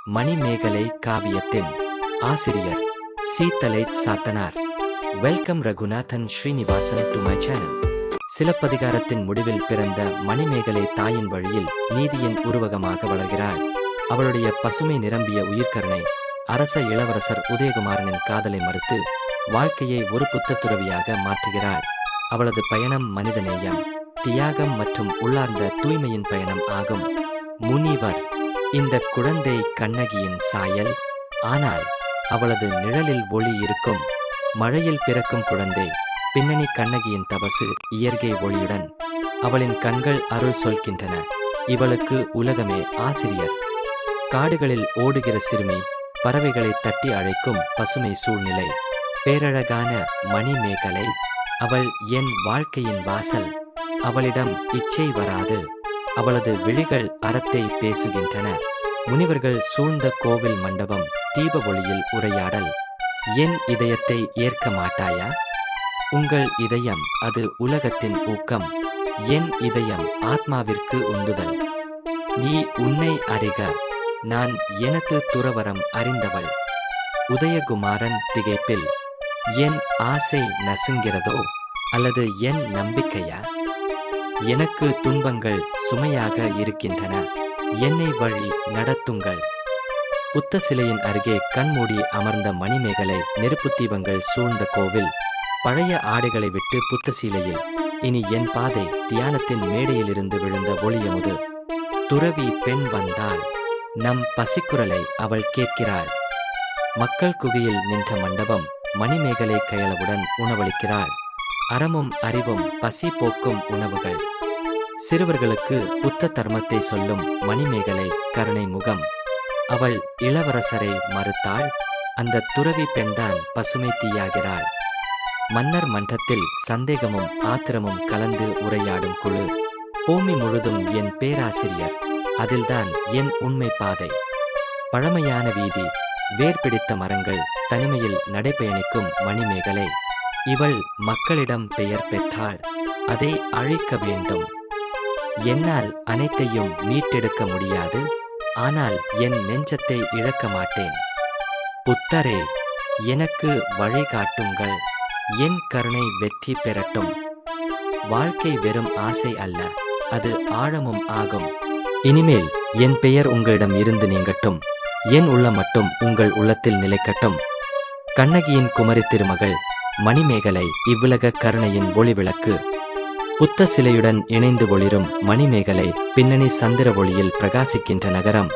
மணிமேகலை காவியத்தின் ஆசிரியர் Seethalai Sathanar. Welcome Raghunathan Srinivasan to my channel. சிலப்பதிகாரத்தின் முடிவில் பிறந்த மணிமேகலை தாயின் வழியில் நீதியின் உருவகமாக வளர்கிறாள். அவளுடைய பசுமை நிரம்பிய உயிர்கருணை அரச இளவரசர் உதயகுமாரனின் காதலை மறுத்து வாழ்க்கையை ஒரு புத்த துறவியாக மாற்றுகிறாள். அவளது பயணம் மனிதநேயம், தியாகம் மற்றும் உள்ளார்ந்த தூய்மையின் பயணம் ஆகும். முனிவர்: இந்த குழந்தை கண்ணகியின் சாயல், ஆனால் அவளது நிழலில் ஒளி இருக்கும். மழையில் பிறக்கும் குழந்தை, பின்னணி கண்ணகியின் தபசு இயற்கை ஒளியுடன். அவளின் கண்கள் அருள் சொல்கின்றன. இவளுக்கு உலகமே ஆசிரியர். காடுகளில் ஓடுகிற சிறுமி, பறவைகளை தட்டி அழைக்கும் பசுமை சூழ்நிலை. பேரழகான மணிமேகலை, அவள் என் வாழ்க்கையின் வாசல். அவளிடம் இச்சை வராது. அவளது விழிகள் அறத்தை பேசுகின்றன. முனிவர்கள் சூழ்ந்த கோவில் மண்டபம், தீப ஒளியில் உரையாடல். என் இதயத்தை ஏற்க மாட்டாயா? உங்கள் இதயம் அது உலகத்தின் ஊக்கம். என் இதயம் ஆத்மாவிற்கு உந்துதல். நீ உன்னை அறிக, நான் எனது துறவரம் அறிந்தவள். உதயகுமாரன் திகைப்பில்: என் ஆசை நசுங்கிறதோ அல்லது என் நம்பிக்கையா? எனக்கு துன்பங்கள் சுமையாக இருக்கின்றன. என்னை வழி நடத்துங்கள். புத்த சிலையின் அருகே கண்மூடி அமர்ந்த மணிமேகலை நெருப்புத் தீபங்கள் சூழ்ந்த கோவில். பழைய ஆடைகளை விட்டு புத்த சீலையில். இனி என் பாதை தியானத்தின் மேடையிலிருந்து விழுந்த ஒளியமுது. துறவி பெண் வந்தாள். நம் பசிக்குரலை அவள் கேட்கிறாள். மக்கள் குகையில் நின்ற மண்டபம், மணிமேகலை கையளவுடன் உணவளிக்கிறாள். அறமும் அறிவும் பசி போக்கும் உணவுகள். சிறுவர்களுக்கு புத்த தர்மத்தை சொல்லும் மணிமேகலை கருணை முகம். அவள் இளவரசரை மறுத்தாள். அந்த துறவி பெண்தான் பசுமை தீயாகிறாள். மன்னர் மன்றத்தில் சந்தேகமும் ஆத்திரமும் கலந்து உரையாடும் குழு. பூமி முழுதும் என் பேராசிரியர், அதில்தான் என் உண்மை பாதை. பழமையான வீதி, வேர் பிடித்த மரங்கள், தனிமையில் நடைபயணிக்கும் மணிமேகலை. இவள் மக்களிடம் பெயர் பெற்றாள். அதை அழிக்க வேண்டும். என்னால் அனைத்தையும் மீட்டெடுக்க முடியாது, ஆனால் என் நெஞ்சத்தை இழக்க மாட்டேன். புத்தரே, எனக்கு வழிகாட்டுங்கள். என் கருணை வெற்றி பெறட்டும். வாழ்க்கை வெறும் ஆசை அல்ல, அது ஆழமும் ஆகும். இனிமேல் என் பெயர் உங்களிடம் இருந்து நீங்கட்டும். என் உள்ளம் மட்டும் உங்கள் உள்ளத்தில் நிலைக்கட்டும். கண்ணகியின் குமரி திருமகள் மணிமேகலை இவ்வுலக கருணையின் ஒளிவிளக்கு. புத்த சிலையுடன் இணைந்து ஒளிரும் மணிமேகலை பின்னணி சந்திர ஒளியில் பிரகாசிக்கின்ற நகரம்.